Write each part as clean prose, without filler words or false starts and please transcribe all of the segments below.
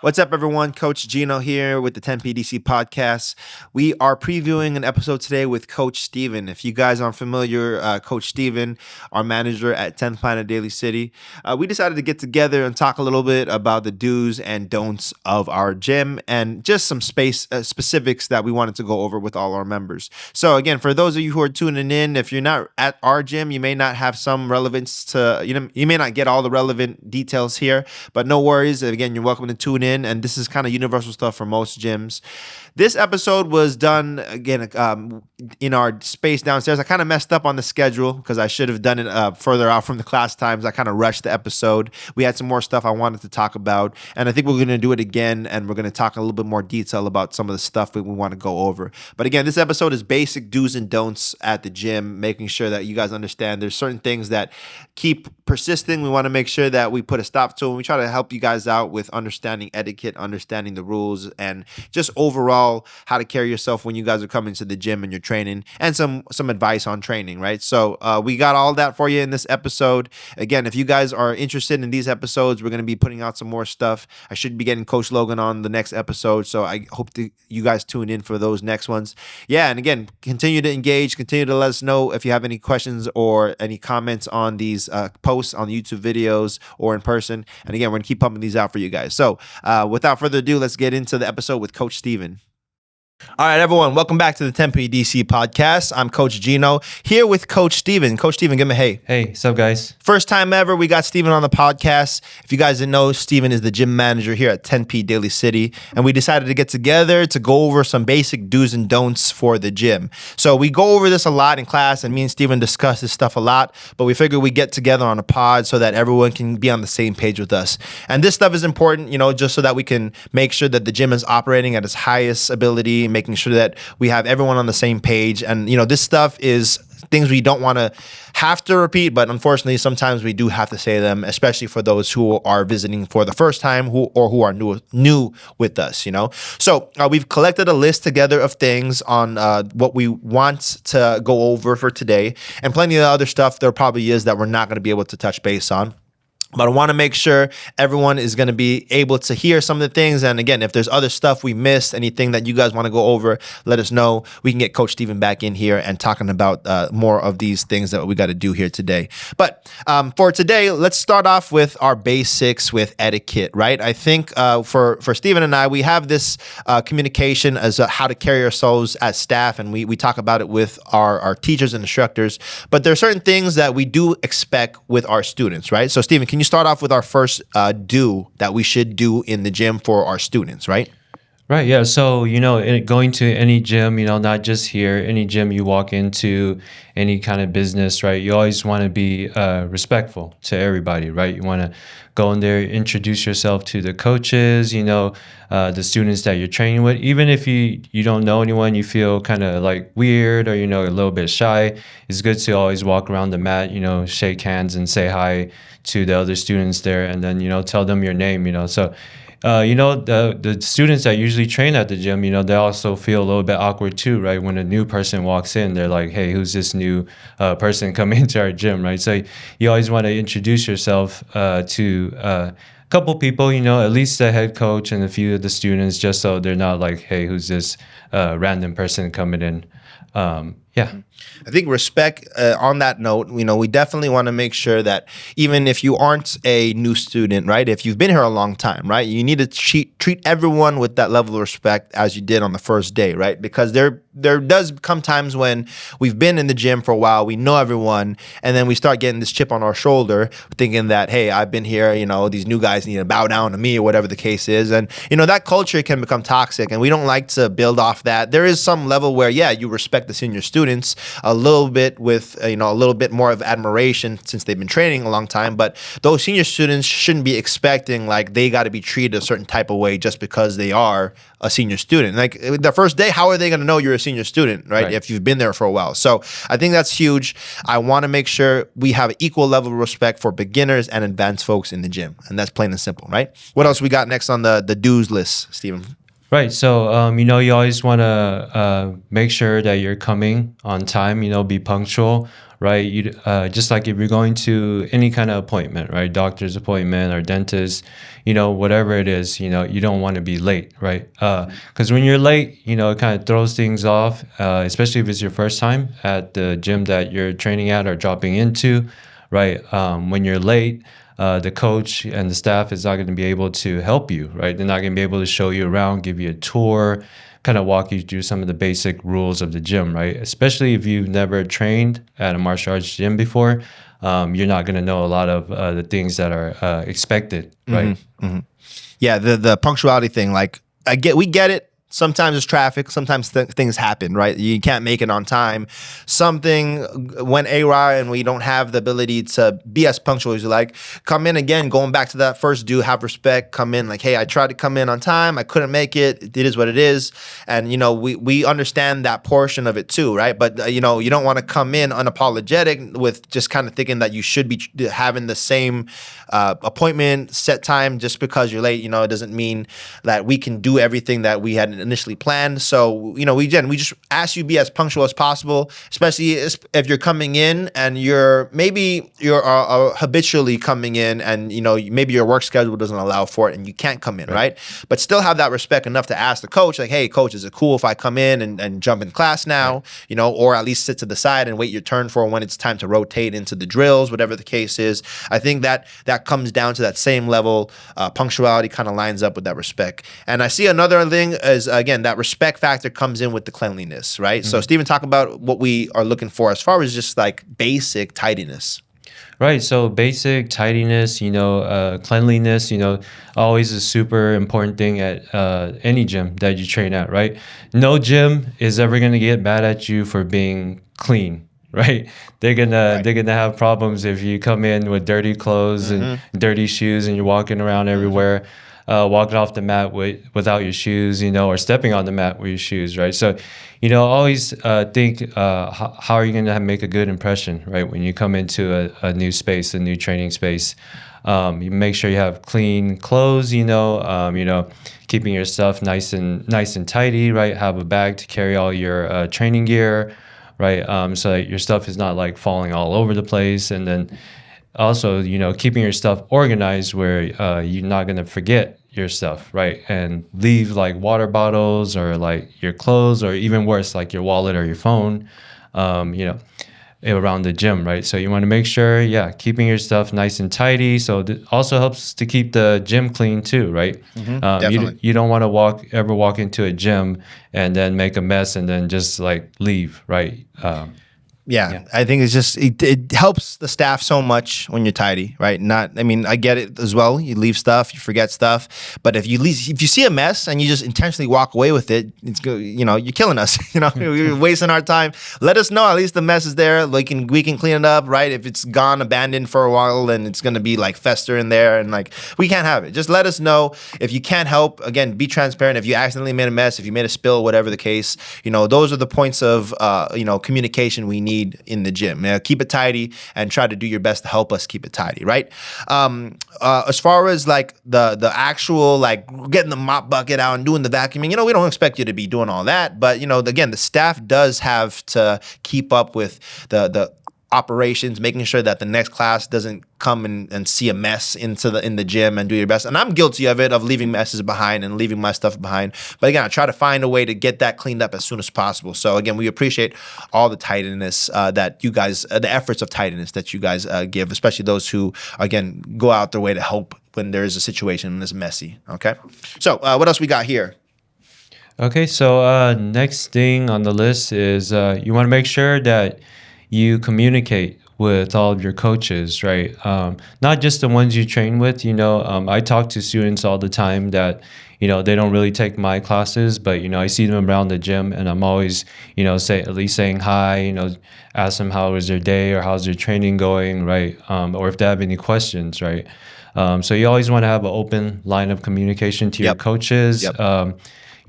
What's up, everyone? Coach Gino here with the 10PDC podcast. We are previewing an episode today with Coach Steven. If you guys aren't familiar, Coach Steven, our manager at 10th Planet Daly City, we decided to get together and talk a little bit about the do's and don'ts of our gym and just some space specifics that we wanted to go over with all our members. So again, for those of you who are tuning in, if you're not at our gym, you may not have some relevance to, you may not get all the relevant details here, but no worries. Again, you're welcome to tune in. And this is kind of universal stuff for most gyms. This episode was done again in our space downstairs. I kind of messed up on the schedule because I should have done it further out from the class times. I kind of rushed the episode. We had some more stuff I wanted to talk about, and I think we're going to do it again, and we're going to talk a little bit more detail about some of the stuff that we want to go over. But again, this episode is basic do's and don'ts at the gym, making sure that you guys understand there's certain things that keep persisting. We want to make sure that we put a stop to, and we try to help you guys out with understanding etiquette, understanding the rules, and just overall how to carry yourself when you guys are coming to the gym and you're training, and some advice on training, right? So we got all that for you in this episode. Again, if you guys are interested in these episodes, we're going to be putting out some more stuff. I should be getting Coach Logan on the next episode, so I hope you guys tune in for those next ones. Yeah, and again, continue to engage, continue to let us know if you have any questions or any comments on these posts on YouTube videos or in person. And again, we're going to keep pumping these out for you guys. So without further ado, let's get into the episode with Coach Steven. All right, everyone, welcome back to the 10PDC podcast. I'm Coach Gino here with Coach Steven. Coach Steven, give me a hey. Hey, what's up, guys? First time ever, we got Steven on the podcast. If you guys didn't know, Steven is the gym manager here at 10P Daly City, and we decided to get together to go over some basic do's and don'ts for the gym. So we go over this a lot in class, and me and Steven discuss this stuff a lot, but we figured we get together on a pod so that everyone can be on the same page with us. And this stuff is important, just so that we can make sure that the gym is operating at its highest ability, making sure that we have everyone on the same page. And, this stuff is things we don't want to have to repeat, but unfortunately, sometimes we do have to say them, especially for those who are visiting for the first time who are new with us, So we've collected a list together of things on what we want to go over for today, and plenty of other stuff there probably is that we're not going to be able to touch base on. But I want to make sure everyone is going to be able to hear some of the things. And again, if there's other stuff we missed, anything that you guys want to go over, let us know. We can get Coach Steven back in here and talking about more of these things that we got to do here today. But for today, let's start off with our basics with etiquette, right? I think for Steven and I, we have this communication as how to carry ourselves as staff, and we talk about it with our teachers and instructors. But there are certain things that we do expect with our students, right? So Steven, can you start off with our first do that we should do in the gym for our students, right? Right, yeah. So, going to any gym, not just here, any gym you walk into, any kind of business, right? You always want to be respectful to everybody, right? You want to go in there, introduce yourself to the coaches, the students that you're training with. Even if you don't know anyone, you feel kind of like weird or, a little bit shy, it's good to always walk around the mat, shake hands and say hi to the other students there, and then, tell them your name, So, the students that usually train at the gym, they also feel a little bit awkward too, right? When a new person walks in, they're like, hey, who's this new person coming into our gym, right? So you always want to introduce yourself to a couple people, at least the head coach and a few of the students, just so they're not like, hey, who's this random person coming in? Yeah. I think respect on that note, we definitely want to make sure that even if you aren't a new student, right, if you've been here a long time, right, you need to treat everyone with that level of respect as you did on the first day, right? Because there does come times when we've been in the gym for a while, we know everyone, and then we start getting this chip on our shoulder, thinking that, hey, I've been here, these new guys need to bow down to me or whatever the case is. And, that culture can become toxic, and we don't like to build off that. There is some level where, yeah, you respect the senior students a little bit with, a little bit more of admiration since they've been training a long time. But those senior students shouldn't be expecting like they got to be treated a certain type of way just because they are a senior student. Like the first day, how are they going to know you're a senior student, right? If you've been there for a while. So I think that's huge. I want to make sure we have equal level of respect for beginners and advanced folks in the gym. And that's plain and simple, right? What else we got next on the do's list, Steven? Right. So, you always want to make sure that you're coming on time, be punctual, right? Just like if you're going to any kind of appointment, right? Doctor's appointment or dentist, whatever it is, you don't want to be late, right? Because when you're late, it kind of throws things off, especially if it's your first time at the gym that you're training at or dropping into, right? When you're late, the coach and the staff is not going to be able to help you, right? They're not going to be able to show you around, give you a tour, kind of walk you through some of the basic rules of the gym, right? Especially if you've never trained at a martial arts gym before, you're not going to know a lot of the things that are expected, right? Yeah, the punctuality thing, like we get it. Sometimes it's traffic. Sometimes things happen, right? You can't make it on time. Something went awry, and we don't have the ability to be as punctual as you like. Come in again, going back to that first, do have respect. Come in like, hey, I tried to come in on time. I couldn't make it. It is what it is. And, we understand that portion of it too, right? But, you don't want to come in unapologetic with just kind of thinking that you should be having the same appointment, set time just because you're late. It doesn't mean that we can do everything that we had initially planned. So, we just ask you to be as punctual as possible, especially if you're coming in and you're habitually coming in and, maybe your work schedule doesn't allow for it and you can't come in, right? But still have that respect enough to ask the coach, like, hey, coach, is it cool if I come in and jump in class now, or at least sit to the side and wait your turn for when it's time to rotate into the drills, whatever the case is. I think that comes down to that same level. Punctuality kind of lines up with that respect. And I see another thing is, again, that respect factor comes in with the cleanliness, right? So Stephen, talk about what we are looking for as far as just like basic tidiness. Right. So basic tidiness, cleanliness, always a super important thing at any gym that you train at, right? No gym is ever going to get mad at you for being clean, right? They're gonna have problems if you come in with dirty clothes and dirty shoes and you're walking around everywhere. Walking off the mat without your shoes, or stepping on the mat with your shoes, right? So, always think, how are you going to make a good impression, right? When you come into a new space, a new training space, you make sure you have clean clothes, keeping your stuff nice and tidy, right? Have a bag to carry all your training gear, right? So that your stuff is not like falling all over the place, and then also, keeping your stuff organized where you're not going to forget your stuff, right? And leave like water bottles or like your clothes or even worse, like your wallet or your phone, around the gym, right? So you want to make sure, keeping your stuff nice and tidy. So also helps to keep the gym clean too, right? Definitely. You don't want to ever walk into a gym and then make a mess and then just like leave, right? Yeah, I think it's just it helps the staff so much when you're tidy, right? I get it as well. You leave stuff, you forget stuff, but if you see a mess and you just intentionally walk away with it, it's good. You're killing us. You're wasting our time. Let us know at least the mess is there. We can clean it up, right? If it's gone abandoned for a while, then it's gonna be like fester in there, and like we can't have it. Just let us know. If you can't help, again, be transparent. If you accidentally made a mess, if you made a spill, whatever the case, those are the points of communication we need in the gym. Keep it tidy and try to do your best to help us keep it tidy, right? As far as like the actual like getting the mop bucket out and doing the vacuuming, we don't expect you to be doing all that, but again, the staff does have to keep up with the operations, making sure that the next class doesn't come and see a mess in the gym, and do your best. And I'm guilty of it, of leaving messes behind and leaving my stuff behind. But again, I try to find a way to get that cleaned up as soon as possible. So again, we appreciate all the tidiness that you guys, the efforts of tidiness that you guys give, especially those who, again, go out their way to help when there's a situation that's messy. Okay. So what else we got here? Okay, so next thing on the list is you want to make sure that you communicate with all of your coaches, right? Not just the ones you train with. I talk to students all the time that, they don't really take my classes, but, I see them around the gym, and I'm always, at least saying hi, ask them how was their day or how's their training going, right? Or if they have any questions, right? So you always want to have an open line of communication to your coaches.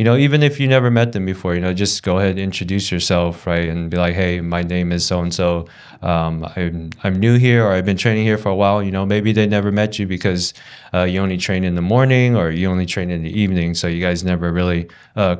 even if you never met them before, just go ahead and introduce yourself, right? And be like, hey, my name is so and so. I'm new here, or I've been training here for a while. Maybe they never met you because you only train in the morning or you only train in the evening, so you guys never really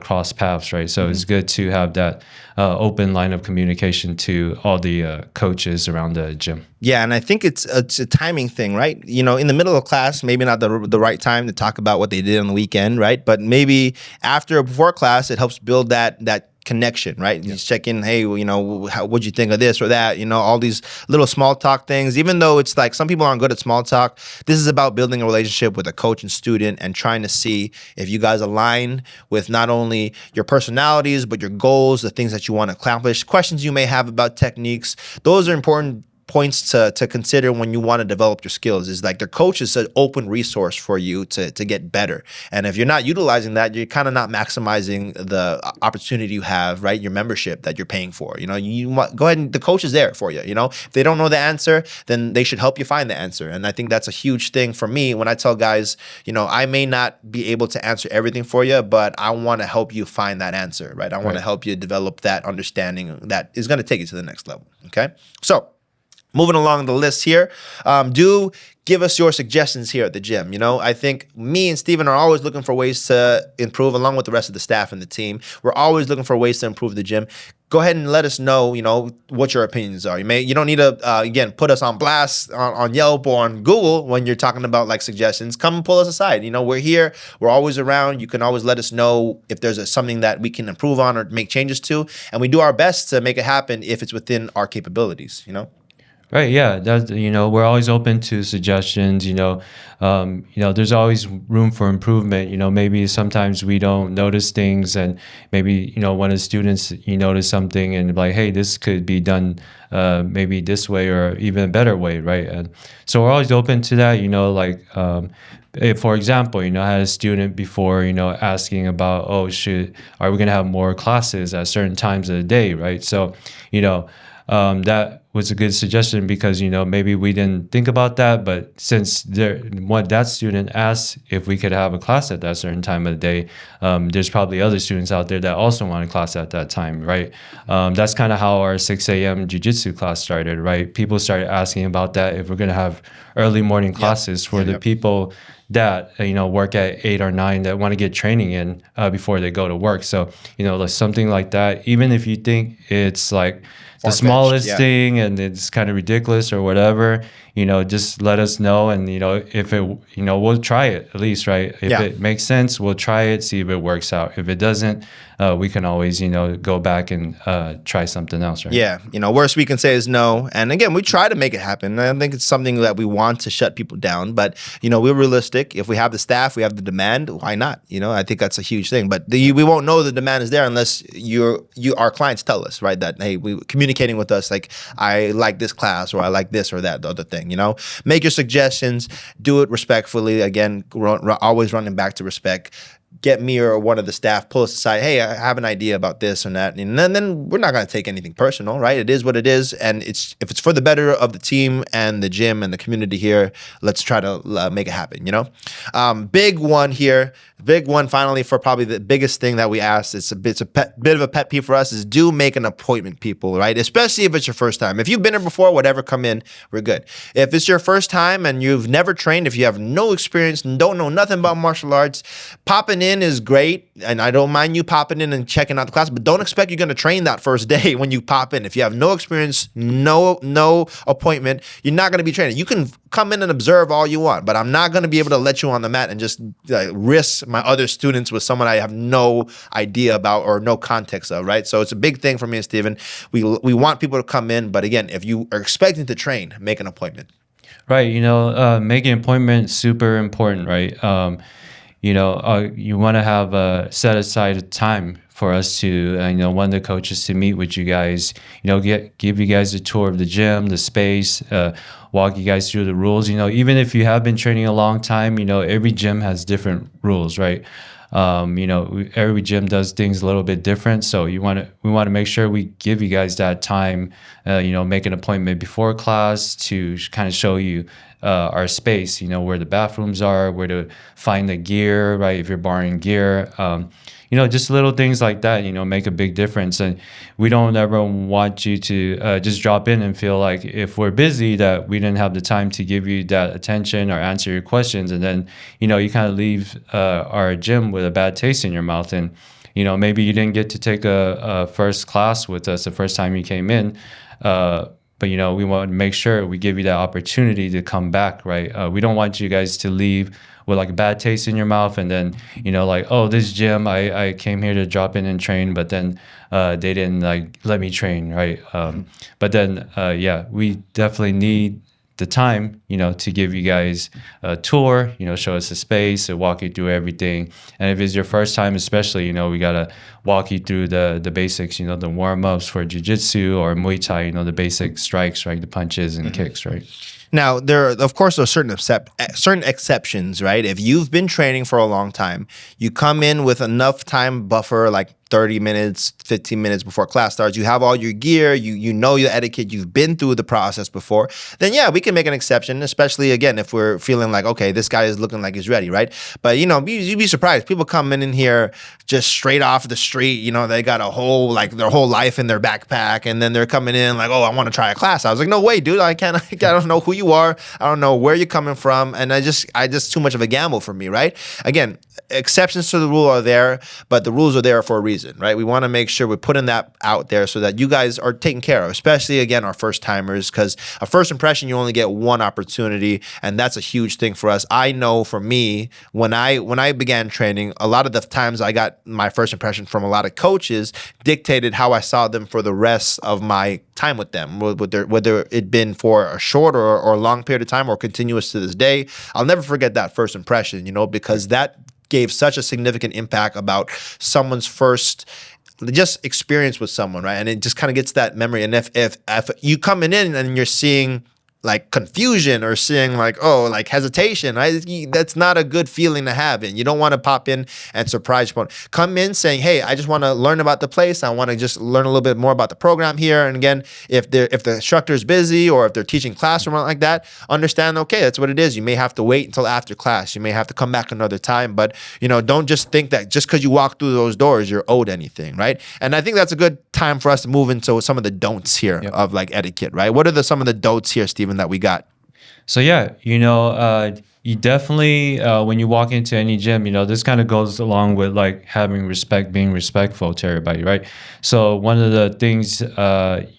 cross paths, right? So it's good to have that open line of communication to all the coaches around the gym. Yeah, and I think it's a timing thing, right? In the middle of class, maybe not the right time to talk about what they did on the weekend, right? But maybe after or before class, it helps build that connection, right? You just check in, hey, what'd you think of this or that? All these little small talk things. Even though it's like some people aren't good at small talk, this is about building a relationship with a coach and student and trying to see if you guys align with not only your personalities, but your goals, the things that you want to accomplish, questions you may have about techniques. Those are important points to consider when you want to develop your skills. Is like the coach is an open resource for you to get better. And if you're not utilizing that, you're kind of not maximizing the opportunity you have, right? Your membership that you're paying for. Go ahead and the coach is there for you. If they don't know the answer, then they should help you find the answer. And I think that's a huge thing for me when I tell guys, I may not be able to answer everything for you, but I want to help you find that answer, right? I want to help you develop that understanding that is going to take you to the next level. Okay. So, moving along the list here, do give us your suggestions here at the gym. I think me and Steven are always looking for ways to improve along with the rest of the staff and the team. We're always looking for ways to improve the gym. Go ahead and let us know, what your opinions are. You don't need to, again, put us on blast on Yelp or on Google when you're talking about like suggestions. Come and pull us aside. We're here. We're always around. You can always let us know if there's something that we can improve on or make changes to. And we do our best to make it happen if it's within our capabilities, Right. Yeah. That's, we're always open to suggestions. There's always room for improvement. Maybe sometimes we don't notice things, and maybe, one of the students, notice something and like, hey, this could be done maybe this way or even a better way. Right. And so we're always open to that, if, for example, I had a student before, asking about, are we going to have more classes at certain times of the day? Right. So, that was a good suggestion because, maybe we didn't think about that. But since that student asked if we could have a class at that certain time of the day, there's probably other students out there that also want a class at that time, right? That's kind of how our 6 a.m. jiu-jitsu class started, right? People started asking about that, if we're going to have early morning classes for the people that work at 8 or 9 that want to get training in before they go to work. So something like that, even if you think it's like the smallest thing and it's kind of ridiculous or whatever, just let us know. And if it we'll try it at least, right? If it makes sense, we'll try it, see if it works out. If it doesn't, we can always go back and try something else, right? Yeah, worst we can say is no. And again, we try to make it happen. I don't think it's something that we want to shut people down, but we're realistic. If we have the staff, we have the demand, why not? I think that's a huge thing. But we won't know the demand is there unless our clients tell us, right? That, hey, we communicating with us like, I like this class or I like this or that, the other thing. Make your suggestions, do it respectfully. Again, always running back to respect. Get me or one of the staff, pull us aside. Hey, I have an idea about this and that. And then we're not going to take anything personal, right? It is what it is. And if it's for the better of the team and the gym and the community here, let's try to make it happen, Big one here. Big one finally for probably the biggest thing that we asked. It's a bit of a pet peeve for us is do make an appointment, people, right? Especially if it's your first time. If you've been here before, whatever, come in, we're good. If it's your first time and you've never trained, if you have no experience and don't know nothing about martial arts, popping in is great. And I don't mind you popping in and checking out the class, but don't expect you're going to train that first day when you pop in. If you have no experience, no appointment, you're not going to be training. You can come in and observe all you want, but I'm not going to be able to let you on the mat and just risk my other students with someone I have no idea about or no context of, right? So it's a big thing for me and Steven. We want people to come in, but again, if you are expecting to train, make an appointment. Right. Making an appointment is super important, right? You want to have set aside a time for us to, one of the coaches to meet with you guys, give you guys a tour of the gym, the space, walk you guys through the rules. Even if you have been training a long time, every gym has different rules, right? Every gym does things a little bit different. So we want to make sure we give you guys that time, make an appointment before class to kind of show you our space, where the bathrooms are, where to find the gear, right? If you're borrowing gear, just little things like that, make a big difference. And we don't ever want you to just drop in and feel like if we're busy that we didn't have the time to give you that attention or answer your questions. And then, you kind of leave our gym with a bad taste in your mouth. And, maybe you didn't get to take a first class with us the first time you came in. But, we want to make sure we give you that opportunity to come back, right? We don't want you guys to leave with like a bad taste in your mouth and then, like, oh, this gym, I came here to drop in and train, but then they didn't like let me train, right? But then, yeah, we definitely need the time, to give you guys a tour, show us the space and walk you through everything. And if it's your first time, especially, we got to walk you through the basics, the warm-ups for jiu-jitsu or Muay Thai, the basic strikes, right? The punches and kicks, right? Now, of course, there are certain exceptions, right? If you've been training for a long time, you come in with enough time buffer, like 30 minutes, 15 minutes before class starts, you have all your gear, you know your etiquette, you've been through the process before, then yeah, we can make an exception, especially again, if we're feeling like, okay, this guy is looking like he's ready, right? But you'd be surprised. People come in here just straight off the street, they got their whole life in their backpack, and then they're coming in like, oh, I want to try a class. I was like, no way, dude, I don't know who you are. I don't know where you're coming from. And I just too much of a gamble for me, right? Again, exceptions to the rule are there, but the rules are there for a reason, right? We want to make sure we're putting that out there so that you guys are taken care of, especially again, our first timers, because a first impression, you only get one opportunity. And that's a huge thing for us. I know for me, when I began training, a lot of the times I got my first impression from a lot of coaches dictated how I saw them for the rest of my time with them, whether it been for a short or a long period of time or continuous to this day. I'll never forget that first impression, because that gave such a significant impact about someone's first just experience with someone, right? And it just kind of gets that memory. And if you coming in and you're seeing like confusion or seeing like, oh, like hesitation, right? That's not a good feeling to have. And you don't want to pop in and surprise your opponent. Come in saying, hey, I just want to learn about the place. I want to just learn a little bit more about the program here. And again, if the instructor is busy or if they're teaching class or something like that, understand, okay, that's what it is. You may have to wait until after class. You may have to come back another time. But, don't just think that just because you walk through those doors, you're owed anything, right? And I think that's a good time for us to move into some of the don'ts here of like etiquette, right? What are some of the don'ts here, Stephen, that we got? So yeah, you definitely when you walk into any gym, this kind of goes along with like having respect, being respectful to everybody, right? So one of the things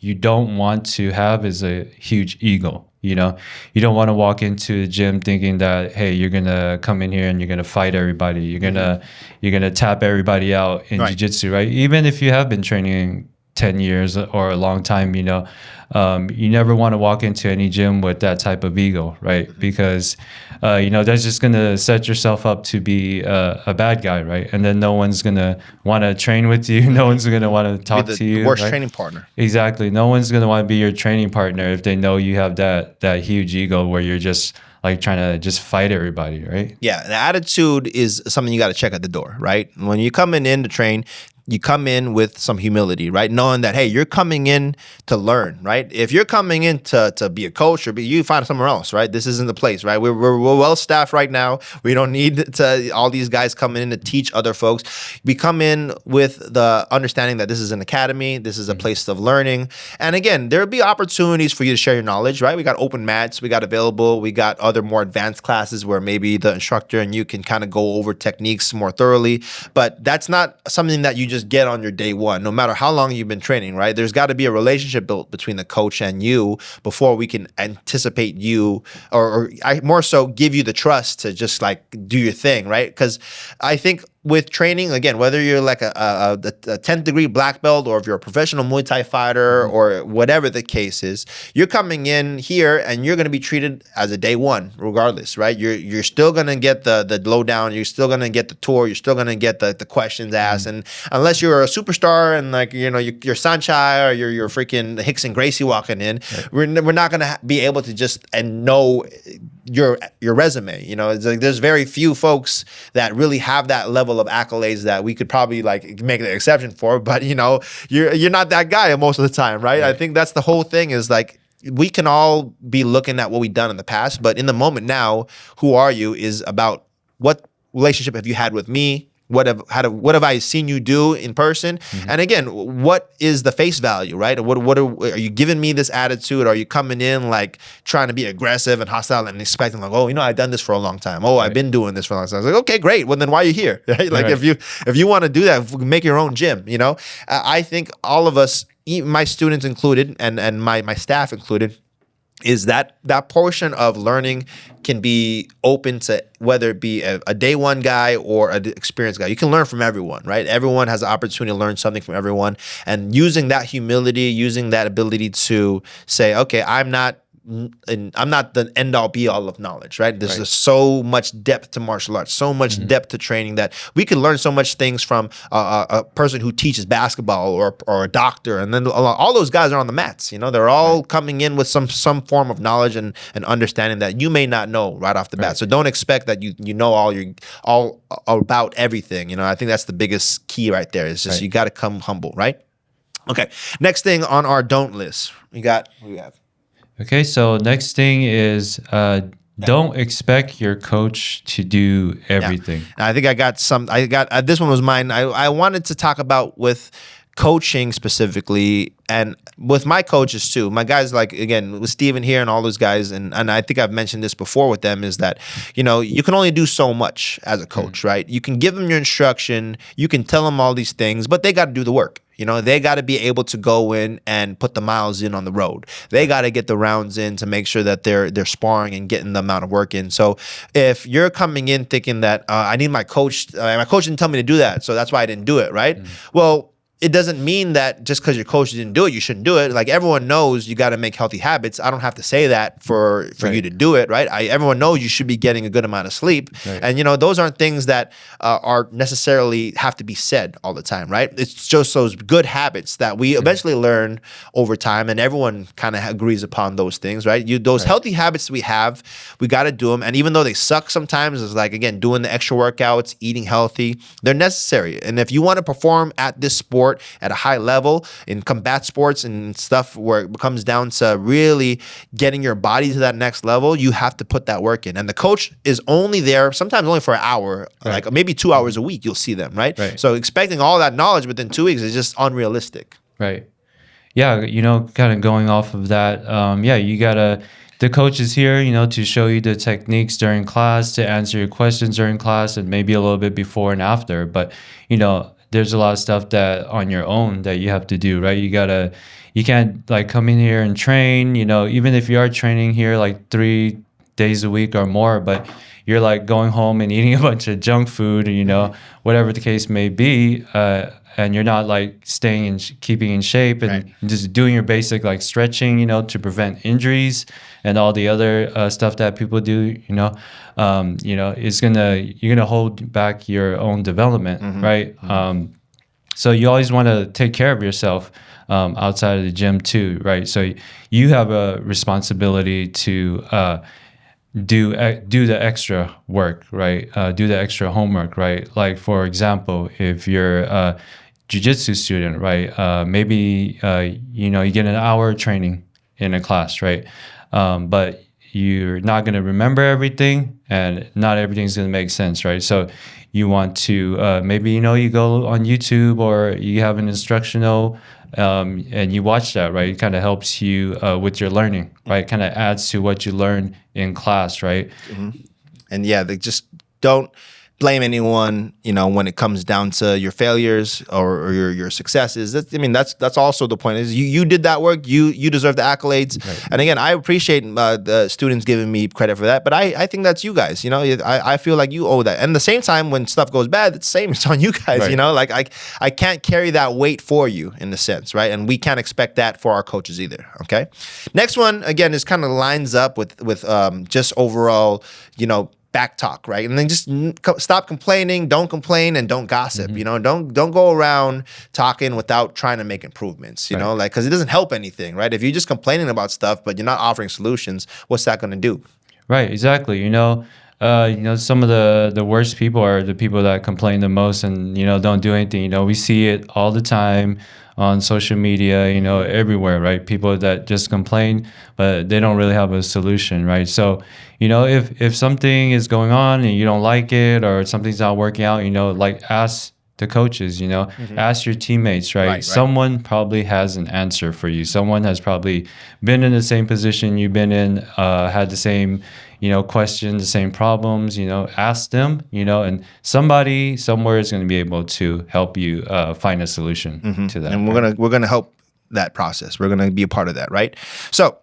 you don't want to have is a huge ego. You don't want to walk into the gym thinking that, hey, you're gonna come in here and you're gonna fight everybody. You're gonna tap everybody out in jiu-jitsu, right? Even if you have been training 10 years or a long time, you never want to walk into any gym with that type of ego, right? Because, that's just going to set yourself up to be a bad guy, right? And then no one's going to want to train with you. No one's going to want to talk to you. The worst right? training partner. Exactly. No one's going to want to be your training partner if they know you have that huge ego where you're just like trying to just fight everybody, right? Yeah, the attitude is something you got to check at the door, right? When you're coming in to train, you come in with some humility, right? Knowing that, hey, you're coming in to learn, right? If you're coming in to be a coach or you find somewhere else, right? This isn't the place, right? We're well staffed right now. We don't need all these guys coming in to teach other folks. We come in with the understanding that this is an academy. This is a place of learning. And again, there'll be opportunities for you to share your knowledge, right? We got open mats. We got available. We got other more advanced classes where maybe the instructor and you can kind of go over techniques more thoroughly. But that's not something that you just get on your day one, no matter how long you've been training, right? There's got to be a relationship built between the coach and you before we can anticipate you or I more so give you the trust to just like do your thing, right? Because I think with training, again, whether you're like a 10th degree black belt or if you're a professional Muay Thai fighter or whatever the case is, you're coming in here and you're going to be treated as a day one regardless, right? You're still going to get the lowdown. You're still going to get the tour. You're still going to get the questions asked. And unless you're a superstar and like, you're Sanchai or you're freaking Rickson Gracie walking in, we're not going to be able to just know your resume. It's like there's very few folks that really have that level of accolades that we could probably like make an exception for, but you're not that guy most of the time, right? I think that's the whole thing is like we can all be looking at what we've done in the past, but in the moment now, who are you is about what relationship have you had with me, what have I seen you do in person? And again, what is the face value, right? Are you giving me this attitude? Are you coming in like trying to be aggressive and hostile and expecting like, oh, I've done this for a long time. Oh, I've been doing this for a long time. I was like, okay, great. Well, then why are you here? Right? Like if you want to do that, make your own gym. I think all of us, my students included, and my staff included, is that portion of learning can be open to whether it be a day one guy or an experienced guy. You can learn from everyone, right? Everyone has the opportunity to learn something from everyone. And using that humility, using that ability to say, okay, I'm not the end all be all of knowledge, right? There's just so much depth to martial arts, so much depth to training that we can learn so much things from a person who teaches basketball or a doctor. And then all those guys are on the mats, they're all coming in with some form of knowledge and understanding that you may not know right off the bat. So don't expect that you know all about everything. I think that's the biggest key right there. It's just you got to come humble, right? Okay. Next thing on our don't list, what do we have? Okay, so next thing is don't expect your coach to do everything. Yeah. I think I got this one was mine. I wanted to talk about with coaching specifically and with my coaches too. My guys, like again, with Steven here and all those guys, and I think I've mentioned this before with them, is that, you can only do so much as a coach, right? You can give them your instruction, you can tell them all these things, but they got to do the work. They got to be able to go in and put the miles in on the road. They got to get the rounds in to make sure that they're sparring and getting the amount of work in. So if you're coming in thinking that I need my coach didn't tell me to do that, so that's why I didn't do it, right? Well, it doesn't mean that just because your coach didn't do it, you shouldn't do it. Like everyone knows you got to make healthy habits. I don't have to say that for you to do it, right? Everyone knows you should be getting a good amount of sleep. Right. And, those aren't things that are necessarily have to be said all the time, right? It's just those good habits that we eventually learn over time, and everyone kind of agrees upon those things, right? Those healthy habits we have, we got to do them. And even though they suck sometimes, it's like, again, doing the extra workouts, eating healthy, they're necessary. And if you want to perform at this sport, at a high level in combat sports and stuff where it comes down to really getting your body to that next level, you have to put that work in. And the coach is only there, sometimes only for an hour, like maybe 2 hours a week, you'll see them, right? So expecting all that knowledge within 2 weeks is just unrealistic. Right. Yeah, kind of going off of that, you gotta, the coach is here, to show you the techniques during class, to answer your questions during class, and maybe a little bit before and after. But, there's a lot of stuff that on your own that you have to do, right? You can't like come in here and train, even if you are training here like 3 days a week or more, but you're like going home and eating a bunch of junk food, whatever the case may be, and you're not like staying and keeping in shape and just doing your basic like stretching, to prevent injuries and all the other stuff that people do, you're gonna hold back your own development, right? So you always want to take care of yourself outside of the gym too, right? So you have a responsibility to do the extra work, right? Do the extra homework, right? Like for example, if you're a jiu-jitsu student, right? Maybe you get an hour of training in a class, right? But you're not going to remember everything, and not everything's going to make sense, right? So you want to maybe you go on YouTube or you have an instructional and you watch that, right? It kind of helps you with your learning, right? Kind of adds to what you learn in class, right? And they just don't blame anyone, when it comes down to your failures or your successes. That's also the point. Is you did that work, you deserve the accolades. Right. And again, I appreciate the students giving me credit for that, but I think that's you guys. I feel like you owe that. And at the same time, when stuff goes bad, it's the same. It's on you guys. Right. Like I can't carry that weight for you in a sense, right? And we can't expect that for our coaches either. Okay. Next one again is kind of lines up with just overall, back talk, right? And then just stop complaining, don't complain, and don't gossip. Don't go around talking without trying to make improvements. Because it doesn't help anything, right? If you're just complaining about stuff but you're not offering solutions, what's that going to do? Right, exactly. some of the worst people are the people that complain the most and, don't do anything. We see it all the time on social media, everywhere, right? People that just complain, but they don't really have a solution, right? So, if something is going on and you don't like it or something's not working out, like ask the coaches, ask your teammates, right? Someone probably has an answer for you. Someone has probably been in the same position you've been in, had the same, questions, the same problems, ask them, and somebody somewhere is going to be able to help you find a solution to that. And we're gonna help that process. We're gonna be a part of that, right? So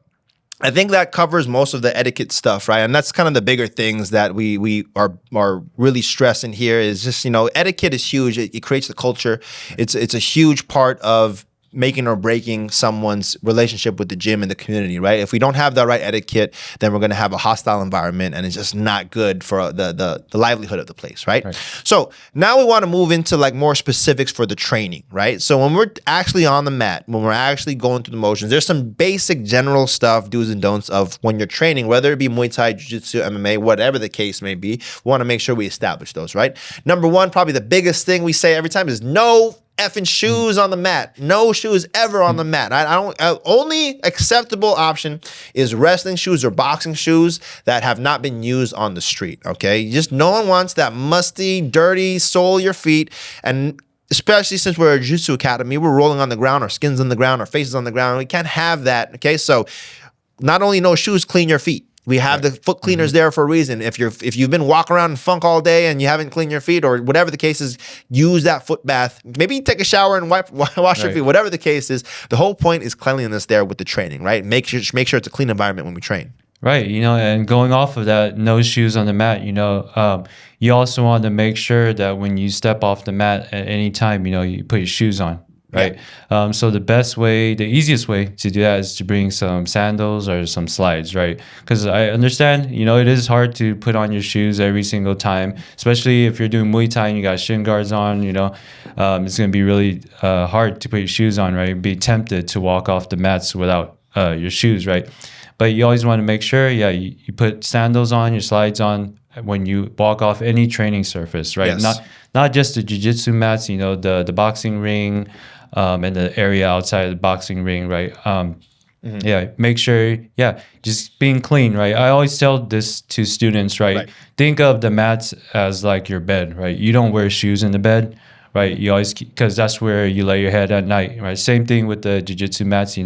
I think that covers most of the etiquette stuff, right? And that's kind of the bigger things that we are really stressing here is just, etiquette is huge. It creates the culture. It's a huge part of making or breaking someone's relationship with the gym and the community, right? If we don't have the right etiquette, then we're going to have a hostile environment, and it's just not good for the livelihood of the place, right? So now we want to move into like more specifics for the training, right? So when we're actually on the mat, when we're actually going through the motions, there's some basic general stuff, do's and don'ts of when you're training, whether it be Muay Thai, Jiu-Jitsu, MMA, whatever the case may be. We want to make sure we establish those, right? Number one, probably the biggest thing we say every time is no effing shoes on the mat. No shoes ever on the mat. I don't. Only acceptable option is wrestling shoes or boxing shoes that have not been used on the street. Okay, just no one wants that musty, dirty sole of your feet, and especially since we're a Jiu-Jitsu academy, we're rolling on the ground, our skin's on the ground, our faces on the ground. We can't have that. Okay, so not only no shoes, clean your feet. We have the foot cleaners there for a reason. If you've been walking around in funk all day and you haven't cleaned your feet or whatever the case is, use that foot bath. Maybe take a shower and wash your feet. Whatever the case is, the whole point is cleanliness there with the training, right? Make sure it's a clean environment when we train. Right, and going off of that, no shoes on the mat, you also want to make sure that when you step off the mat at any time, you put your shoes on. Right. Yeah. So the easiest way to do that is to bring some sandals or some slides, right? Because I understand, it is hard to put on your shoes every single time, especially if you're doing Muay Thai and you got shin guards on, it's going to be really hard to put your shoes on, right? Be tempted to walk off the mats without your shoes, right? But you always want to make sure, you put sandals on, your slides on when you walk off any training surface, right? Yes. Not just the jiu-jitsu mats, the boxing ring, and the area outside of the boxing ring, right? Make sure, just being clean, right? I always tell this to students, right? Think of the mats as like your bed, right? You don't wear shoes in the bed, right? You always, because that's where you lay your head at night, right? Same thing with the jiu-jitsu mats,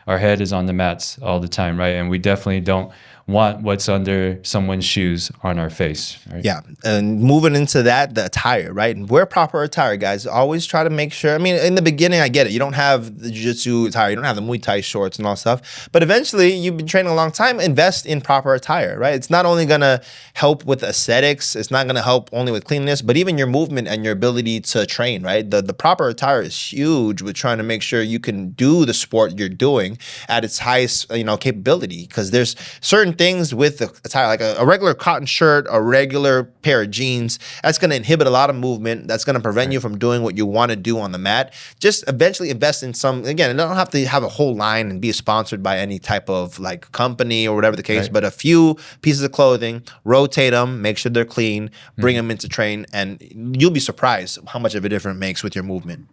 our head is on the mats all the time, right? And we definitely don't want what's under someone's shoes on our face, right? Yeah, and moving into that, the attire, right? And wear proper attire, guys. Always try to make sure. I mean, in the beginning, I get it. You don't have the jiu-jitsu attire. You don't have the Muay Thai shorts and all stuff. But eventually, you've been training a long time, invest in proper attire, right? It's not only going to help with aesthetics. It's not going to help only with cleanliness, but even your movement and your ability to train, right? The proper attire is huge with trying to make sure you can do the sport you're doing at its highest, capability. Because there's certain things with the attire, like a regular cotton shirt, a regular pair of jeans, that's going to inhibit a lot of movement. That's going to prevent you from doing what you want to do on the mat. Just eventually invest in some, again, you don't have to have a whole line and be sponsored by any type of like company or whatever the case, but a few pieces of clothing, rotate them, make sure they're clean, bring them into train, and you'll be surprised how much of a difference it makes with your movement.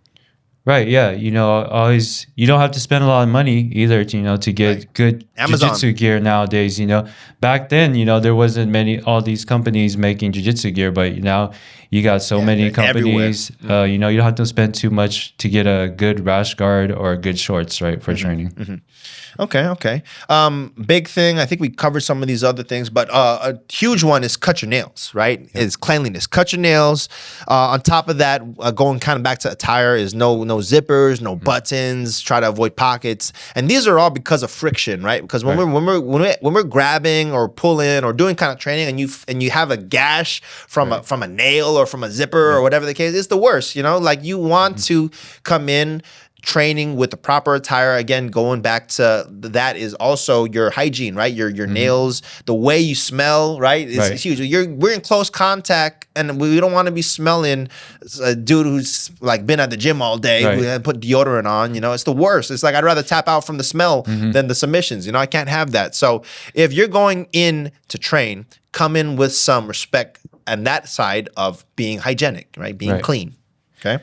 Right, yeah. Always, you don't have to spend a lot of money either, to get good jiu-jitsu gear nowadays, Back then, there wasn't all these companies making jiu-jitsu gear, but now you got so many companies, you don't have to spend too much to get a good rash guard or good shorts, right, for training. Okay. Big thing, I think we covered some of these other things, but a huge one is cut your nails, right? Is cleanliness. Cut your nails. On top of that, going kind of back to attire is no zippers, no buttons, try to avoid pockets. And these are all because of friction, right? Because when we're grabbing or pulling or doing kind of training and you have a gash from a nail or from a zipper or whatever the case, it's the worst, like you want to come in training with the proper attire. Again, going back to that is also your hygiene, right? Your nails, the way you smell, right? It's huge. We're in close contact, and we don't want to be smelling a dude who's like been at the gym all day, who had put deodorant on. It's the worst. It's like I'd rather tap out from the smell than the submissions. I can't have that. So if you're going in to train, come in with some respect and that side of being hygienic, right? Being Right. clean. Okay.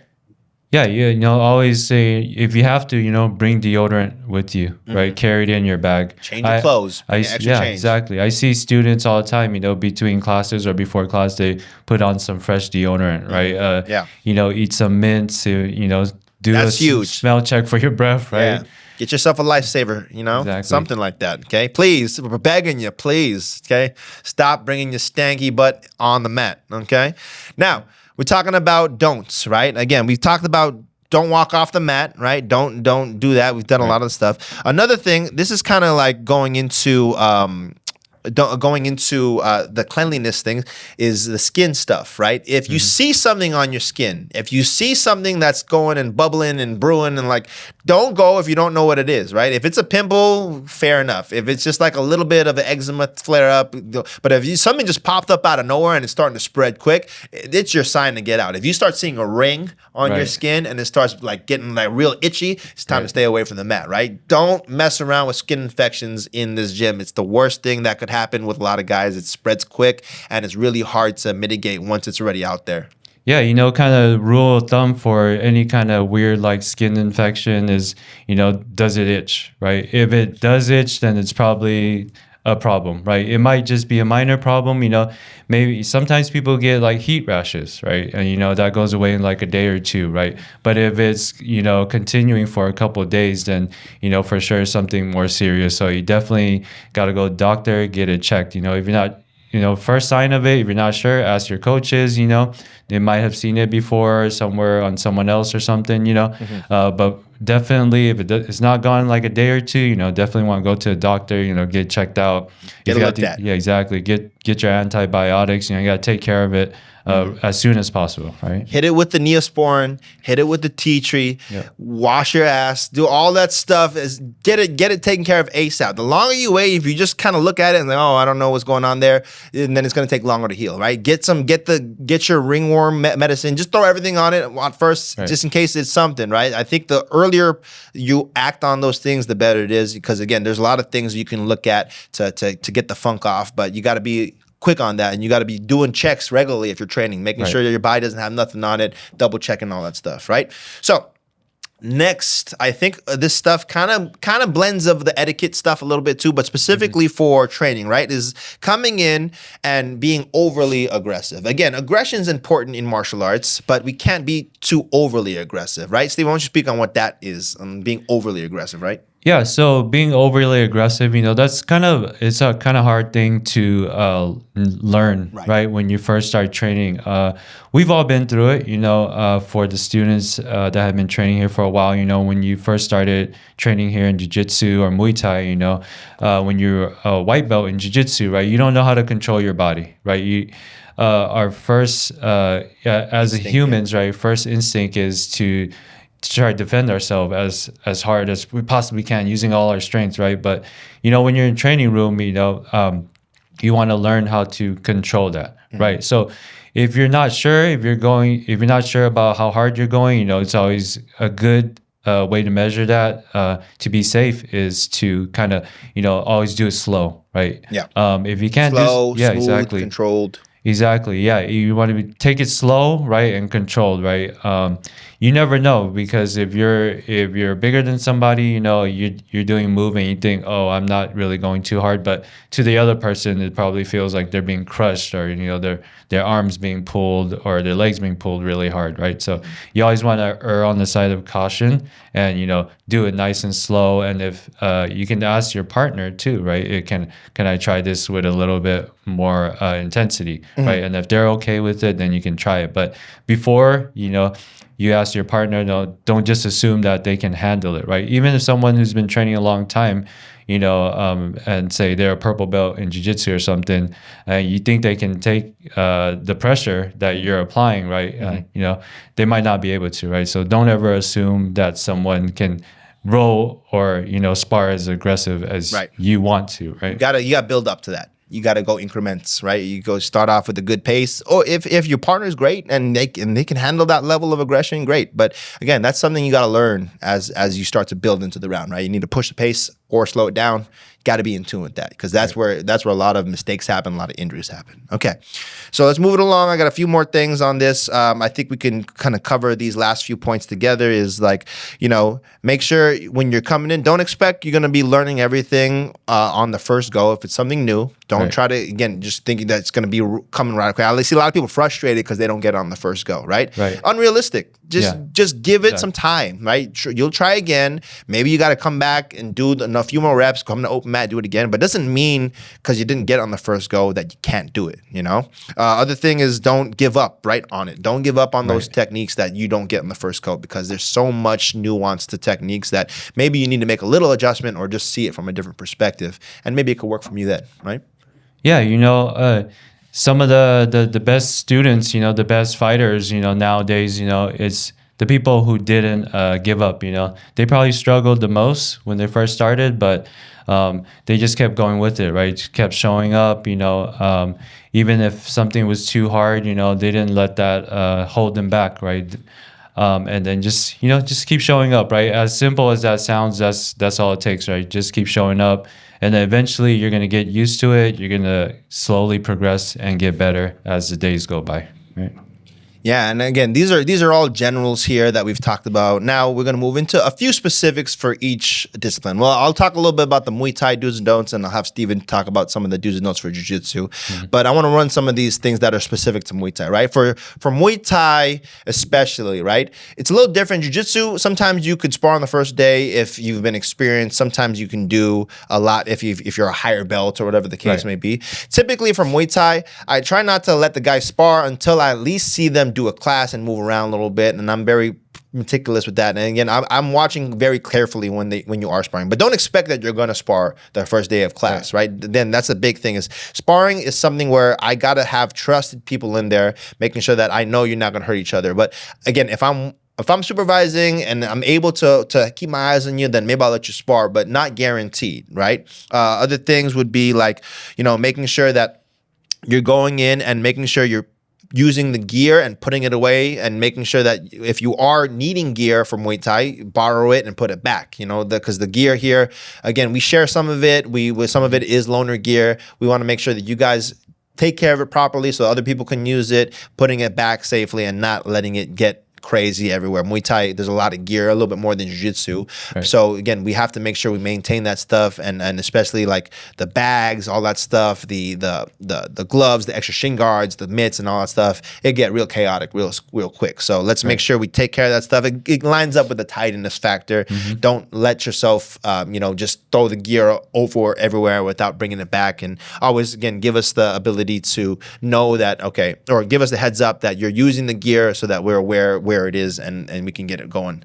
Yeah, you know, always say if you have to, you know, bring deodorant with you, right? Carry it in your bag. Mm-hmm. Change your clothes, bring extra yeah, change. exactly. I see students all the time, you know, between classes or before class, they put on some fresh deodorant, right? Yeah. You know, eat some mints, you know, do That's huge. smell check for your breath, right? Yeah. Get yourself a lifesaver, you know, Exactly. something like that. Okay. Please, we're begging you, please. Okay. Stop bringing your stanky butt on the mat. Okay. Now, we're talking about don'ts, right? Again, we've talked about don't walk off the mat, right? Don't do that. We've done a lot of stuff. Another thing, this is kind of like going into the cleanliness thing, is the skin stuff, right? If you see something on your skin, if you see something that's going and bubbling and brewing and like, don't go if you don't know what it is, right? If it's a pimple, fair enough. If it's just like a little bit of an eczema flare up, but if something just popped up out of nowhere and it's starting to spread quick, it's your sign to get out. If you start seeing a ring on your Right. skin and it starts like getting like real itchy, it's time to stay away from the mat, right? Don't mess around with skin infections in this gym. It's the worst thing that could happen with a lot of guys. It spreads quick and it's really hard to mitigate once it's already out there. Yeah, you know, kind of rule of thumb for any kind of weird like skin infection is, you know, does it itch, right? If it does itch, then it's probably a problem, right? It might just be a minor problem, you know, maybe sometimes people get like heat rashes, right? And, you know, that goes away in like a day or two, right? But if it's, you know, continuing for a couple of days, then, you know, for sure something more serious. So you definitely got to go to the doctor, get it checked. You know, if you're not, you know, first sign of it, if you're not sure, ask your coaches, you know, they might have seen it before somewhere on someone else or something, you know, but definitely if it's not gone like a day or two, you know, definitely want to go to a doctor, you know, get checked out. Get If you looked got at. Yeah, exactly. Get your antibiotics, you know, you got to take care of it as soon as possible, right? Hit it with the Neosporin, hit it with the tea tree, Yeah. wash your ass, do all that stuff. Get it taken care of ASAP. The longer you wait, if you just kind of look at it and like, oh, I don't know what's going on there, and then it's gonna take longer to heal, right? Get your ringworm medicine. Just throw everything on it at first, Right. just in case it's something, right? I think the earlier you act on those things, the better it is, because again, there's a lot of things you can look at to get the funk off, but you got to be quick on that, and you got to be doing checks regularly if you're training, making Right. sure that your body doesn't have nothing on it, double checking all that stuff, right? So next, I think this stuff kind of blends of the etiquette stuff a little bit too, but specifically for training, right? Is coming in and being overly aggressive. Again, aggression is important in martial arts, but we can't be too overly aggressive, right? Steve, why don't you speak on what that is, being overly aggressive, right? Yeah, so being overly aggressive, you know, it's a kind of hard thing to learn, right? When you first start training. We've all been through it, you know, for the students that have been training here for a while, you know, when you first started training here in Jiu-Jitsu or Muay Thai, you know, when you're a white belt in Jiu-Jitsu, right, you don't know how to control your body, right? Our first, as a humans, right, first instinct is to try to defend ourselves as hard as we possibly can using all our strengths, right? But you know, when you're in training room, you know, you want to learn how to control that, right? So if you're not sure about how hard you're going, you know, it's always a good way to measure that to be safe is to kind of, you know, always do it slow, right? Yeah. If you can't Slow, yeah, smooth, exactly. controlled. Exactly. Yeah. You want to take it slow, right, and controlled, right? You never know, because if you're bigger than somebody, you know, you're doing a move and you think, oh, I'm not really going too hard, but to the other person, it probably feels like they're being crushed, or you know, their arms being pulled or their legs being pulled really hard, right? So you always want to err on the side of caution and, you know, do it nice and slow. And if you can ask your partner too, right? Can I try this with a little bit more intensity, right? And if they're okay with it, then you can try it. But before, you know, you ask your partner, no, don't just assume that they can handle it, right? Even if someone who's been training a long time, you know, and say they're a purple belt in jiu-jitsu or something, you think they can take the pressure that you're applying, right? You know, they might not be able to, right? So don't ever assume that someone can roll or, you know, spar as aggressive as you want to, right? You gotta build up to that. You got to go increments, right? You go start off with a good pace. Or if your partner is great and they can handle that level of aggression, great. But again, that's something you got to learn as you start to build into the round, right? You need to push the pace or slow it down. Got to be in tune with that, because that's where a lot of mistakes happen, a lot of injuries happen. Okay, so let's move it along. I got a few more things on this. I think we can kind of cover these last few points together. Is like, make sure when you're coming in, don't expect you're going to be learning everything on the first go. If it's something new, don't try to, again, just thinking that it's going to be coming right away. I see a lot of people frustrated because they don't get it on the first go, right? Unrealistic. Just give it some time, right? You'll try again. Maybe you got to come back and do a few more reps, come to open mat, do it again. But it doesn't mean because you didn't get it on the first go that you can't do it, Other thing is, don't give up right on it. Don't give up on those techniques that you don't get on the first go, because there's so much nuance to techniques that maybe you need to make a little adjustment or just see it from a different perspective. And maybe it could work from you then, right? Yeah, some of the best students, the best fighters, nowadays, it's the people who didn't give up. They probably struggled the most when they first started, but they just kept going with it, right? Just kept showing up. Even if something was too hard, they didn't let that hold them back, right? And then just keep showing up, right? As simple as that sounds, that's all it takes, right? Just keep showing up. And then eventually you're going to get used to it. You're going to slowly progress and get better as the days go by, right? Yeah, and again, these are all generals here that we've talked about. Now we're going to move into a few specifics for each discipline. Well, I'll talk a little bit about the Muay Thai do's and don'ts, and I'll have Steven talk about some of the do's and don'ts for Jiu-Jitsu. But I want to run some of these things that are specific to Muay Thai, right? For Muay Thai especially, right? It's a little different. Jiu-Jitsu, sometimes you could spar on the first day if you've been experienced. Sometimes you can do a lot if you're a higher belt or whatever the case may be. Typically for Muay Thai, I try not to let the guys spar until I at least see them do a class and move around a little bit, and I'm very meticulous with that. And again, I'm watching very carefully when you are sparring, but don't expect that you're going to spar the first day of class, right? Then that's a big thing. Is sparring is something where I got to have trusted people in there, making sure that I know you're not going to hurt each other. But again, if I'm supervising and I'm able to keep my eyes on you, then maybe I'll let you spar, but not guaranteed, right? Other things would be like, making sure that you're going in and making sure you're using the gear and putting it away, and making sure that if you are needing gear from Muay Thai, borrow it and put it back, because the gear here, again, we share some of it. Some of it is loaner gear. We want to make sure that you guys take care of it properly so other people can use it, putting it back safely and not letting it get crazy everywhere. Muay Thai, there's a lot of gear, a little bit more than Jiu-Jitsu. Right. So again, we have to make sure we maintain that stuff, and especially like the bags, all that stuff, the gloves, the extra shin guards, the mitts, and all that stuff. It get real chaotic real quick. So let's make sure we take care of that stuff. It lines up with the tidiness factor. Don't let yourself, just throw the gear over everywhere without bringing it back. And always, again, give us the ability to know that, or give us the heads up that you're using the gear so that we're aware where it is and we can get it going.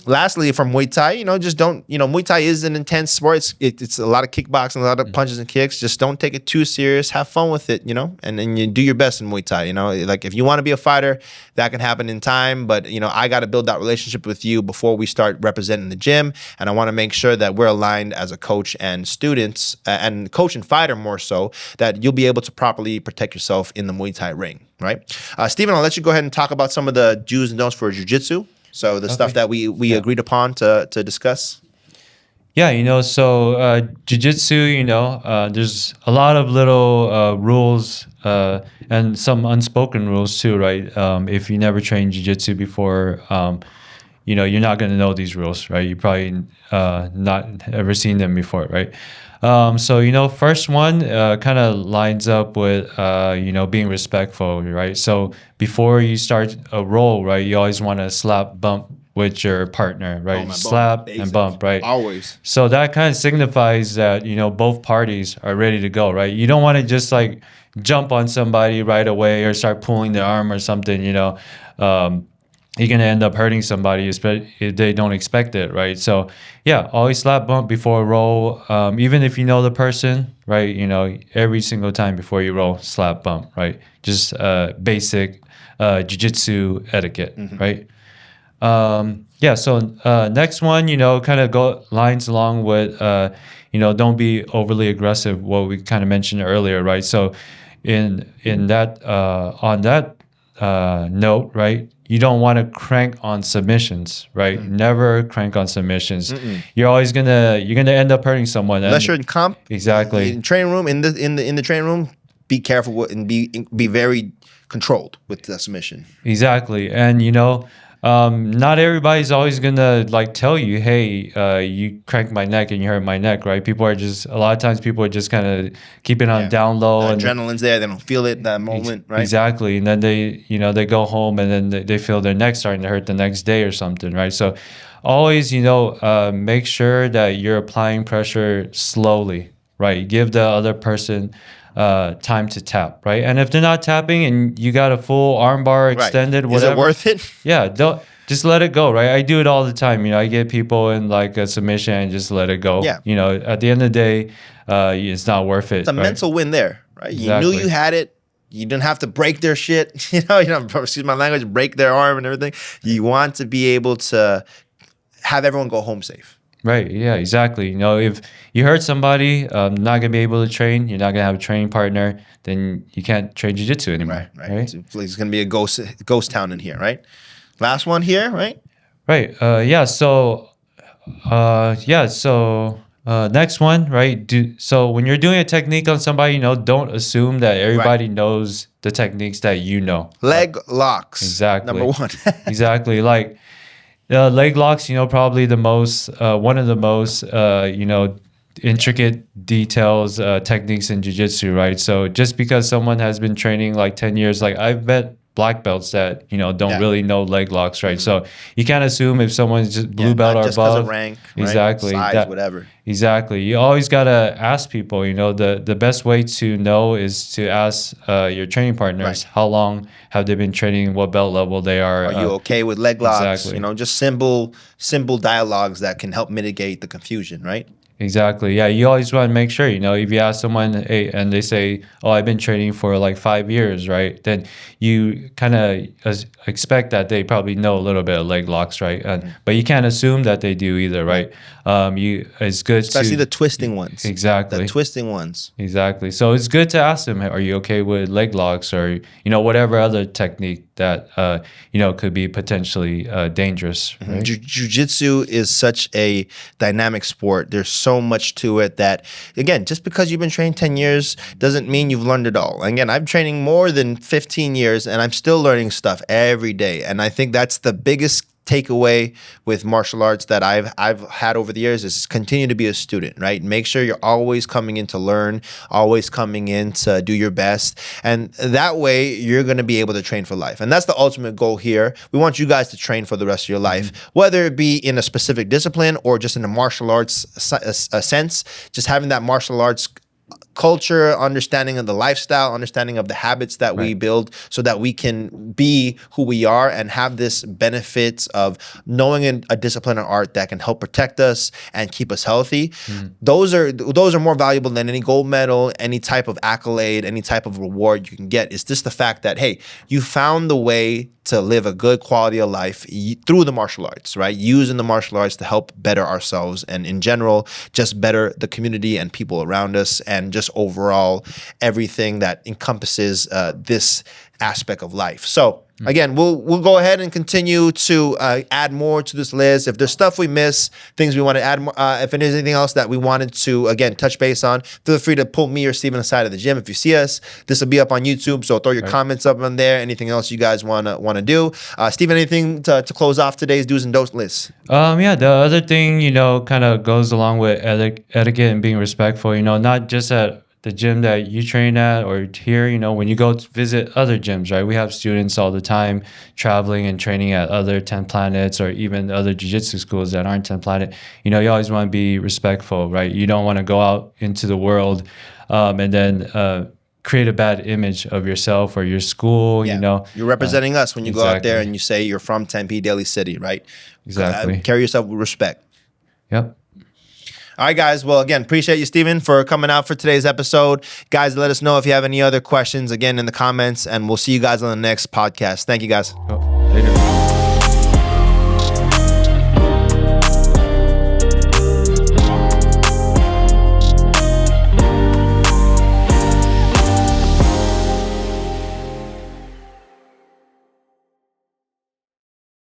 Lastly, from Muay Thai, just don't, Muay Thai is an intense sport. It's a lot of kickboxing, a lot of punches and kicks. Just don't take it too serious. Have fun with it, and then you do your best in Muay Thai. Like if you want to be a fighter, that can happen in time. But, I got to build that relationship with you before we start representing the gym. And I want to make sure that we're aligned as a coach and students, and coach and fighter more so, that you'll be able to properly protect yourself in the Muay Thai ring, right? Steven, I'll let you go ahead and talk about some of the do's and don'ts for Jiu-Jitsu. So the stuff that we agreed upon to discuss. Yeah, so Jiu-Jitsu, there's a lot of little rules and some unspoken rules too, right? If you never trained Jiu-Jitsu before, you're not going to know these rules, right? You probably not ever seen them before, right? So, first one kind of lines up with, being respectful, right? So before you start a roll, right, you always want to slap, bump with your partner, right? Slap and bump, right? Always. So that kind of signifies that, both parties are ready to go, right? You don't want to just like jump on somebody right away or start pulling their arm or something, you're going to end up hurting somebody if they don't expect it, right? So, yeah, always slap bump before a roll. Even if you know the person, right? Every single time before you roll, slap bump, right? Just basic jiu-jitsu etiquette, right? So next one, kind of lines along with, don't be overly aggressive, what we kind of mentioned earlier, right? So in that, on that note, right, you don't want to crank on submissions, right? Never crank on submissions. You're gonna end up hurting someone. Unless you're in comp, Exactly. in training room, in the training room, be careful and be very controlled with the submission. Exactly. And not everybody's always gonna like tell you, hey, you cranked my neck and you hurt my neck, right? A lot of times people are just kind of keeping on down low, and Adrenaline's there, they don't feel it that moment, right? exactly. And then they go home and then they feel their neck starting to hurt the next day or something, right? So always, make sure that you're applying pressure slowly, right? Give the other person time to tap, right? And if they're not tapping and you got a full arm bar extended, Is whatever, it worth it? yeah, don't just let it go, right? I do it all the time. I get people in like a submission and just let it go. Yeah. At the end of the day, it's not worth it. It's a mental win there, right? You knew Exactly. you had it. You didn't have to break their shit. You don't, excuse my language, break their arm and everything. You want to be able to have everyone go home safe. Right. Yeah, exactly. If you hurt somebody, not going to be able to train, you're not going to have a training partner, then you can't train jiu-jitsu anymore. Right. Right. It's going to be a ghost town in here, right? Last one here, right? Right. So next one, right? So when you're doing a technique on somebody, don't assume that everybody knows the techniques that you know. Leg locks. Exactly. Number one. Exactly. Like leg locks, probably the most one of the most intricate details techniques in jiu-jitsu, right? So just because someone has been training like 10 years, like I've met black belts that don't really know leg locks, right? So you can't assume if someone's just blue belt not or just 'cause of above. rank, right? Exactly. Size, whatever. Exactly. You always gotta ask people. The best way to know is to ask your training partners how long have they been training, what belt level they are. Are you okay with leg locks? Exactly. Just simple dialogues that can help mitigate the confusion, right? Exactly. Yeah. You always want to make sure, if you ask someone, hey, and they say, oh, I've been training for like 5 years, right? Then you kind of expect that they probably know a little bit of leg locks, right? But you can't assume that they do either, right? It's good Especially the twisting ones. Exactly. The twisting ones. Exactly. So it's good to ask them, are you okay with leg locks or, whatever other technique that, could be potentially dangerous, right? Jiu-jitsu is such a dynamic sport. There's so much to it that, again, just because you've been trained 10 years doesn't mean you've learned it all. Again, I'm training more than 15 years and I'm still learning stuff every day. And I think that's the biggest takeaway with martial arts that I've had over the years is continue to be a student, right? Make sure you're always coming in to learn, always coming in to do your best. And that way you're going to be able to train for life. And that's the ultimate goal here. We want you guys to train for the rest of your life, whether it be in a specific discipline or just in a martial arts sense, just having that martial arts culture, understanding of the lifestyle, understanding of the habits that we build so that we can be who we are and have this benefits of knowing a discipline or art that can help protect us and keep us healthy. Those are more valuable than any gold medal, any type of accolade, any type of reward you can get. It's just the fact that, hey, you found the way to live a good quality of life through the martial arts, right? Using the martial arts to help better ourselves and in general, just better the community and people around us and just overall everything that encompasses this aspect of life. So again, we'll go ahead and continue to add more to this list. If there's stuff we miss, things we want to add, if there's anything else that we wanted to, again, touch base on, feel free to pull me or Steven aside of the gym. If you see us, this will be up on YouTube, so throw your comments up on there. Anything else you guys want to do. Steven, anything to close off today's do's and don'ts list? Yeah, the other thing, kind of goes along with etiquette and being respectful, not just at the gym that you train at or here, when you go to visit other gyms, right? We have students all the time traveling and training at other 10 planets or even other jiu-jitsu schools that aren't 10 planet. You always want to be respectful, right? You don't want to go out into the world and then create a bad image of yourself or your school, You're representing us when you go out there exactly. and you say you're from Tempe, Daly City, right? Exactly. Carry yourself with respect. Yep. All right, guys. Well, again, appreciate you, Steven, for coming out for today's episode. Guys, let us know if you have any other questions, again, in the comments, and we'll see you guys on the next podcast. Thank you, guys. Oh, later.